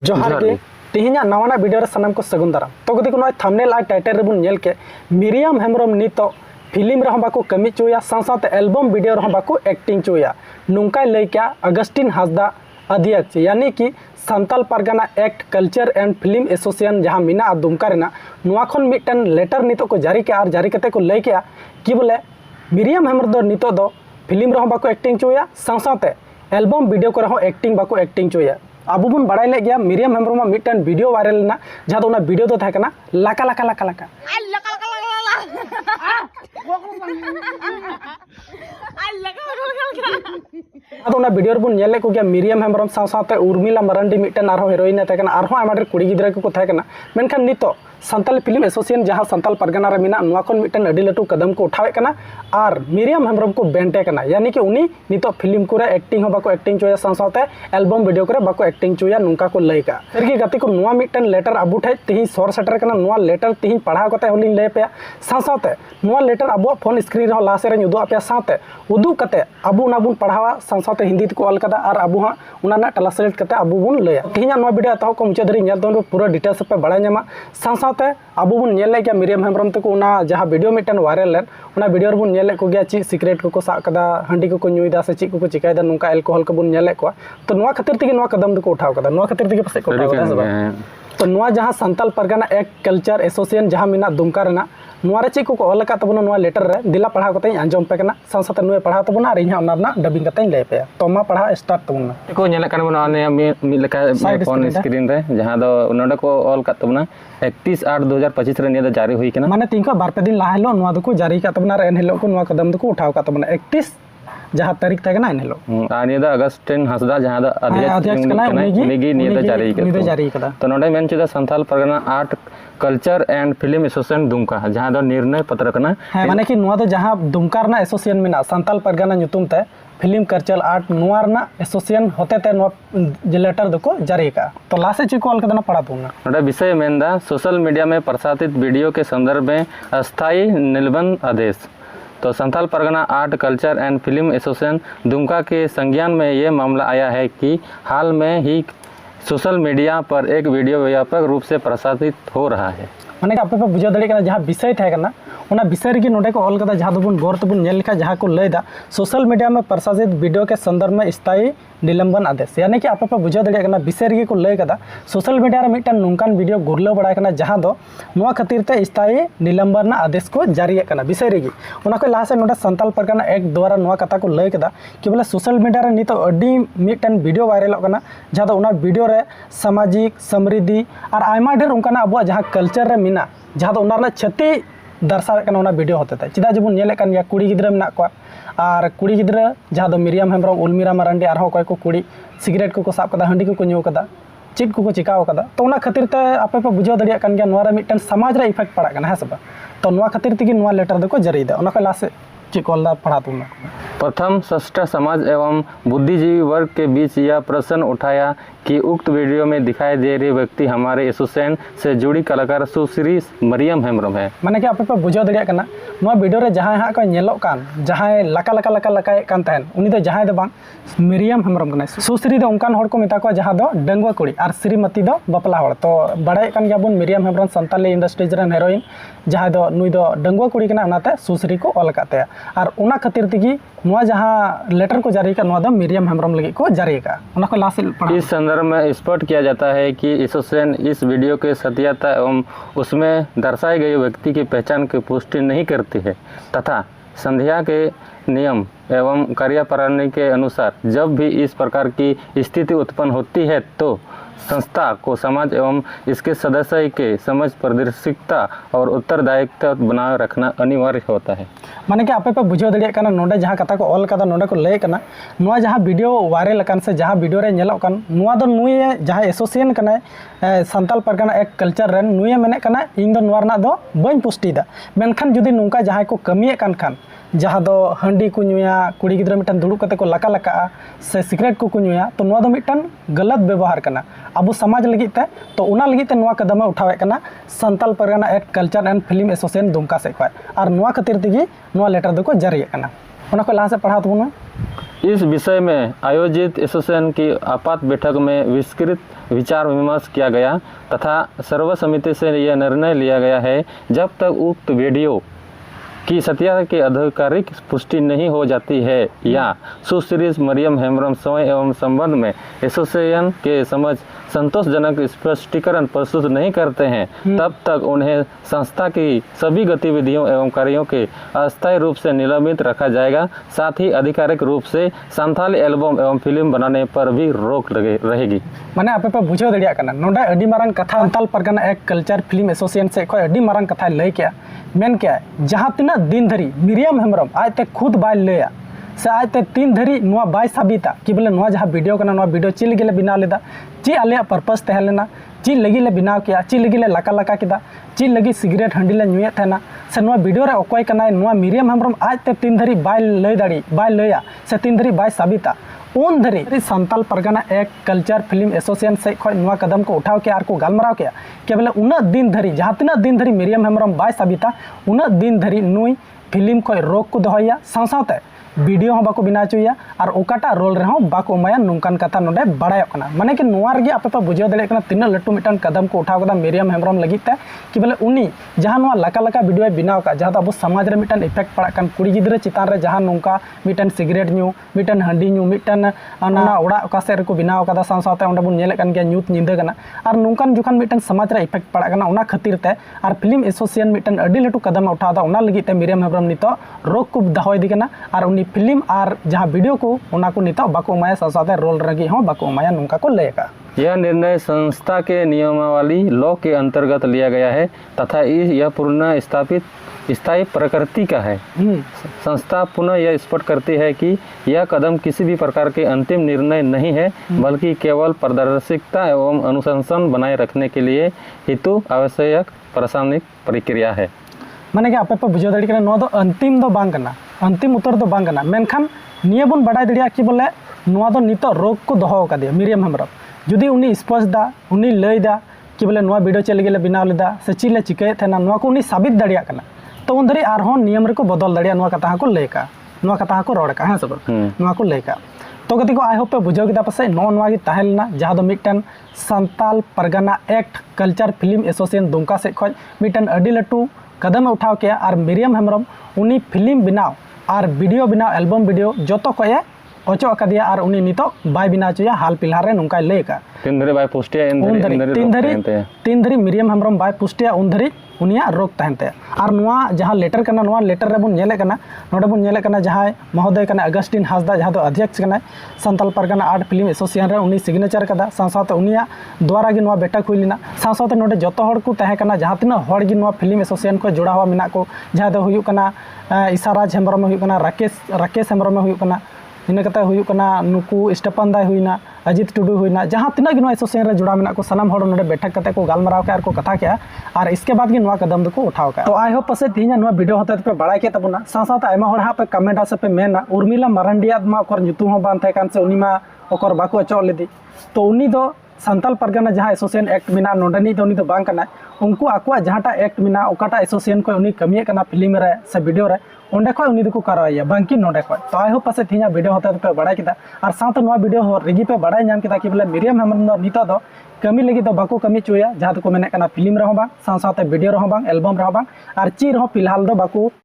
जोहार के तेहना नवाना वीडियो सामान को सगुन दाराम तो गति को थंबनेल और टाइटल रेबुन नेल के मिरियम हेम्ब्रम नित फिल्म रह बाको कमी चोया साथ एल्बम वीडियो रह बाको एक्टिंग चोया नुंका लय क्या अगस्टिन हासदा अध्यक्ष यानी कि Santal Pargana act culture and film association जहाँ मिना दुमका रेना नुआ खन मिटन लेटर नितो को जारी के और जारी कते को लय के कि बोले मिरियम हेम्ब्रम दो नितो दो फिल्म रह बाको एक्टिंग चोया साथ एल्बम वीडियो को रह एक्टिंग बाको एक्टिंग चोया अब बन बड़ा ले गया मिरियम हेम्ब्रम मिटन वीडियो वायरल ना जहाँ तो वीडियो तो था कना लाका लाका लाका लाका अब वीडियो बन नेले को गया मिरियम हेम्ब्रम साथ उर्मिला मारांडी मिटन हिरोइन तहकना आमा कुड़ी गिद्रा को तहकना मेनखान नितो सांताल फिल्म एसोसिएशन जहाँ सांताल परगना रे मिना नुआ खन मिटन अडी लटू कदम को उठावे कना और मिरियम हेम्ब्रम को बेंटे कना यानी कि उनी नितो फिल्म को एक्टिंग हो बाको एक्टिंग चोया साथ एल्बम वीडियो को बाको एक्टिंग चोया नुका को लय का फिर गति को नुआ मिटन लेटर अबू ठे तिही सर सेटर कना नुआ लेटर तिही पढ़ाव कते होलिन लय पे साथ नुआ लेटर अबू फोन स्क्रीन रह लासे रे उदू पे साथ उदू कते अबू ना बुन पढ़ावा साथ हिंदी को ऑल कदा और अबू हाँ उना ट्रांसलेट कते अबू बुन लय तिही नुआ वीडियो तो को मुचाद रे नेल दो पूरा डिटेल्स पे बड़ा न्यामा साथ अबू बन नेल गया मिरियम हेम्ब्रम तक जहाँ वीडियो मिटन वायरल लेन वीडियो बन नेल को गया ची सिक्रेट को साब कदा हांडी को नुईदा से ची को चिकायदा नुका एल्कोहल को बन नेल को तो नुआ खातिर तेगे नुआ कदम को उठाव कदा नुआ खातिर तेगे पासे को उठाव कदा तो नुआ जहाँ Santal Pargana act culture association जहाँ मिना दुमका रेना नुआ रे ची को ऑल का तबना नुआ लेटर रे दिला पढ़ाव कते आंजम पे कना साथ नुए पढ़ाव तबना और इहा ओना डबिंग कते लय पे तो मा पढ़ा स्टार्ट तबना को नेल कन बना ने मी लेका फोन स्क्रीन रे जहाँ दो नोडे को ऑल का तबना 31/8/2025 रे ने जारी हुई कना माने तिनका बार पे दिन लाहेलो नुआ दको जारी का तबना रे एन हेलो को नुआ कदम दको उठाव का तबना 31 जहाँ तारीख तक ना हेलो आनिया दा अगस्टिन हासदा जहाँ दा अध्यक्ष कना निगी नियत जारी कदा तो नोडे मेन चदा Santal Pargana art culture and film association Dumka जहाँ दो निर्णय पत्र कना माने कि नुआ दो जहाँ दुमका रना एसोसिएशन में सांताल परगना nyutum ते फिल्म कल्चर आर्ट नुआ रना एसोसिएशन होते ते नुआ लेटर दको जारी का तो लासे चिको ऑल कदना पढ़ा दूंगा नोडे विषय मेंदा सोशल मीडिया में प्रसारित वीडियो के संदर्भ में अस्थायी निलंबन आदेश तो Santal Pargana art culture and film association Dumka के संज्ञान में ये मामला आया है कि हाल में ही सोशल मीडिया पर एक वीडियो व्यापक रूप से प्रसारित हो रहा है माने आप बुझा दाड़ा जहाँ विषय थे विषय रे नोडे को ऑल जहाँ दोबन गौर तबन नेल लिखा जहाँ को लयदा सोशल मीडिया में प्रसारित वीडियो के संदर्भ में स्थायी निलंबन आदेश यानी कि आप बुझा दाड़ा विषय रे को लय कदा सोशल मीडिया रे मिटन नुंकान वीडियो गुरला बड़ा जहाँ दो नुआ खातिर ते स्थायी निलंबन आदेश को जारी करना विषय रे उना को लासे नोडे सांताल परगना एक्ट द्वारा नुआ कथा को लय कदा कि बोले सोशल मीडिया रे नितो अडी मिटन वीडियो वायरल करना जहाँ दो उना वीडियो रे सामाजिक समृद्धि और आयमा ढेर उनका अब जहाँ कल्चर रे मिना जहाँ दो उना क्षति दर्शावे कना वीडियो होते थे चिदा जबन नेले कन या कुड़ी गिद्रा मेना को और कुड़ी गिद्रा जहाँ दो मिरियम हेम्ब्रम उर्मिला मारांडी और कोई को कुड़ी सिगरेट को साब कदा हांडी को न्यू कदा चिट को चिकाव कदा तो उना खातिर ते आपे पे बुझाव दाड़िया कन गया नुआ रे मिटन समाज रे इफेक्ट पड़ा कना है सब तो नुआ खातिर तेगी नुआ लेटर दको जरीदा उना को लासे चिकोलदा पढ़ा दूंगा प्रथम षष्ठ समाज एवं बुद्धिजीवी वर्ग के बीच यह प्रश्न उठाया कि उक्त वीडियो में दिखाई दे रही व्यक्ति हमारे एसोसिएशन से जुड़ी कलाकार सुश्री मरियम हेम्ब्रम है माने कि आप बुझाव दाड़िया कना नुआ वीडियो रे जहां हां को नेलोक कान जहां लका लका लका लका कान तहन उनी दो जहां दो बांग मिरियम हेम्ब्रम कना सुश्री दो उनकान हड़ को मेता को जहां दो डंगवा कुड़ी और श्रीमती दो बपला हड़ तो बड़ाय कान गया बन मिरियम हेम्ब्रम सांताली इंडस्ट्रीज रन हेरोइन जहां दो नुई दो डंगवा कुड़ी कना उनाते सुश्री को ऑल काते और उना खातिर तेगी नुआ जहां लेटर को जारी का नुआ दो मिरियम हेम्ब्रम लगी को जारी का उना को लास्ट इस संदर्भ में स्पष्ट किया जाता है कि एसोसिएशन इस वीडियो के सत्यता एवं उसमें दर्शाए गए व्यक्ति की पहचान की पुष्टि नहीं करती है तथा संध्या के नियम एवं कार्यप्रणाली के अनुसार जब भी इस प्रकार की स्थिति उत्पन्न होती है तो संस्था को समाज एवं इसके सदस्य के समझ पारदर्शिता और उत्तरदायित्व बनाए रखना अनिवार्य होता है माने कि आपे पे बुझाव दाड़िया कना नोडे जहाँ कथा को ऑल कदा नोडे को लय कना नुआ जहाँ वीडियो वायरल कन से जहाँ वीडियो रे नेलोक कन नुआ दो नुई जहाँ एसोसिएशन कना सांताल परगना एक कल्चर रेन नुई मेने कना इन दो नुआ रना दो बइन पुष्टिदा मेनखान जुदी नुंका जहाँ को कमिए कन खान जहाँ दो हांडी को नुया कुड़ी गिद्रा मिटन दुड़ुब कते को लका लका से सिगरेट को नुया तो नुआ दो मिटन गलत व्यवहार कना अब समाज लगी ते तो उना लगी ते नुआ कदम उठावे कना Santal Pargana act culture and film association Dumka से और नुआ खातिर तेगी नुआ लेटर दको जारी कना उन्हें को लाहा से पढ़ा तो ना। इस विषय में आयोजित एसोसिएशन की आपात बैठक में विस्तृत विचार विमर्श किया गया तथा सर्वसम्मति से यह निर्णय लिया गया है, जब तक उक्त वीडियो की सत्यता की आधिकारिक पुष्टि नहीं हो जाती है या सुश्री मरियम हेम्ब्रम स्वयं एवं संबंध में एसोसिएशन के समझ संतोषजनक स्पष्टीकरण प्रस्तुत नहीं करते हैं, तब तक उन्हें संस्था की सभी गतिविधियों एवं कार्यों के अस्थायी रूप से निलंबित रखा जाएगा। साथ ही आधिकारिक रूप से संथाली एल्बम एवं फिल्म बनाने पर भी रोक रहेगी। माने आपे पे बुझाव दड़िया कना नोडा अडी मारंग कथा संताल परगना एक कल्चर फिल्म एसोसिएशन से खय अडी मारंग कथा लय क्या मेन क्या जहाँ तीना दिन धरी मिरियम हेम्ब्रम आजते खुद बाय लया से आजते तीन धरी नुआ बाय साबिता कि बोले नुआ जहाँ वीडियो कना नुआ वीडियो ची लगी ले बनाव लेदा ची आले पर्पस तहे लेना ची लगी ले बनाव किया ची लगी ले लाका लाका किदा ची लगी सिगरेट हंडी ले नुए थेना से नुआ वीडियो रे अकय कना नुआ मिरियम हेम्ब्रम आजते तीन धरी बाय लय दाड़ी बाय लया से तीन धरी बाय साबिता उन धरी संताल परगना एक कल्चर फिल्म एसोसिएशन से खय नुआ कदम को उठाव के आर को गालमाराव के कि बोले उना दिन धरी जहाँ तीना दिन धरी मिरियम हेम्ब्रम बाय साबिता उना दिन धरी नुई फिल्म खय रोक को दोहया साथ वीडियो हो बाको बिना चुया और ओकाटा रोल रे हो बाको माया नुकान कथा नोडे बड़ाय कना माने कि नोआ रे आपे पे बुझाव दड़े कना तीना लट्टू मिटन कदम को उठाव कदा मिरियम हेम्ब्रम लगी ते कि बोले उनी जहाँ नोआ लका लका वीडियो बिनाव का जहाँ अब समाज रे मिटन इफेक्ट पड़ा कान कुड़ी गिद्रा चितान रे जहाँ नोंका मिटन सिगरेट न्यू मिटन हंडी न्यू मिटन ना ओड़ा ओका से रे को बिनाव कदा साथ ओंडे बुन नेले कान गया न्यूत निंदा कना और नोंकान जुखान मिटन समाज रे इफेक्ट पड़ा कना उना खातिर ते और फिल्म एसोसिएशन मिटन अडी लट्टू कदम उठाव दा उना लगी ते मिरियम हेम्ब्रम नितो रोक को दहोय दी कना और उनी फिल्म और जहाँ वीडियो को उना को नितो बाको माया साथ रोल रगी हो बाको माया नुका को लेगा। यह निर्णय संस्था के नियमावली लॉ के अंतर्गत लिया गया है तथा यह पुनः स्थायी प्रकृति का है। संस्था पुनः यह स्पष्ट करती है कि यह कदम किसी भी प्रकार के अंतिम निर्णय नहीं है, बल्कि केवल पारदर्शिता एवं अनुशासन बनाए रखने के लिए हेतु आवश्यक प्रशासनिक प्रक्रिया है। माने कि आपे पे बुझाव दड़ी कना नोआ दो अंतिम दो बांग कना अंतिम उत्तर दो बांग कना मेनखान निये बन बाडाय दड़िया कि बोले नोआ दो नितो रोक को दोहो कादिया मिरियम हेम्ब्रम जुदी उनी स्पष्ट दा उनी लय दा कि बोले नोआ वीडियो चले गेले बिनाव लेदा से चिले चिकाय थेना नोआ को उनी साबित दड़िया कना तो उन धरी आरहों नियम रे को बदल दड़िया नोआ कथा को लय का नोआ कथा को रोड का हां सब नोआ को लय का तो गति को आई होप पे बुझाव किदा पासे नोआ गी ताहेलना जहाँ दो मिटन Santal Pargana act culture film association Dumka से खय मिटन अडी लट्टू कदम उठाव के और मिरियम हेम्ब्रम उनी फिल्म बनाव और वीडियो बनाव एल्बम वीडियो जो खय अचो अकादिया और उनी नितो बाय बिना चुया हाल फिलहाल रे नुका लय का तीन धरी बाय पुष्टिया तीन धरी मिरियम हेम्ब्रम बाय पुष्टिया उन धरी उनिया रोक तहनते और नुआ जहाँ लेटर करना नुआ लेटर रे बुन नेले कना नोडे बुन नेले कना जहाँ महोदय कना अगस्टिन हासदा जहाँ दो अध्यक्ष कना Santal Pargana art film association रे उनी सिग्नेचर कदा साथ उनिया द्वारा गी नुआ बैठक हुई लेना साथ नोडे जतो हड़ को तहे कना जहाँ तीना हड़ गी नुआ फिल्म एसोसिएशन को जुड़ा हुआ मिना को जहाँ दो हुयु कना ईसाराज हेम्ब्रम हुयु कना राकेश हेम्ब्रम हुयु कना इन कते हुयु कना नुकु स्टेपन दाय हुईना अजित टुडू हुईना जहाँ तीना गी नुआ एसोसिएशन रे जुड़ा मिना को सनाम हड़ नोडे बैठक कते को गालमाराव के आर को कथा के और इसके बाद गी नुआ कदम दो को उठाव का तो आई होप पासे तीना नुआ वीडियो होते पे बड़ाय के तबुना साथ आयमा हड़ हा पे कमेंट से पे मेना उर्मिला मारांडिया मा ओकर ᱧᱩᱛᱩᱢ हो बान थे कान से उनी मा ओकर बाको अचो लेदी तो उनी दो संताल परगना जहाँ एसोसिएशन एक्ट मिना नोडनी दो उनी दो बांग कना उनको आकुआ जहाँटा एक्ट मिना ओकाटा एसोसिएशन को उनी कमिए कना फिल्म रे से वीडियो रे ओंडे खय उनी दो कारवाइया बांकी नोडे खय तो आई होप पासे तीना वीडियो होते पे बड़ाय किदा और साथ नुआ वीडियो हो रेगी पे बड़ाय नाम किदा कि बोले मिरियम हेम्ब्रम नितो दो कमी लगी तो बाको कमी चुया जहाँ को मेने कना फिल्म रे हो बांग साथ वीडियो रे हो बांग एल्बम रे हो बांग और ची रे हो फिलहाल दो बाको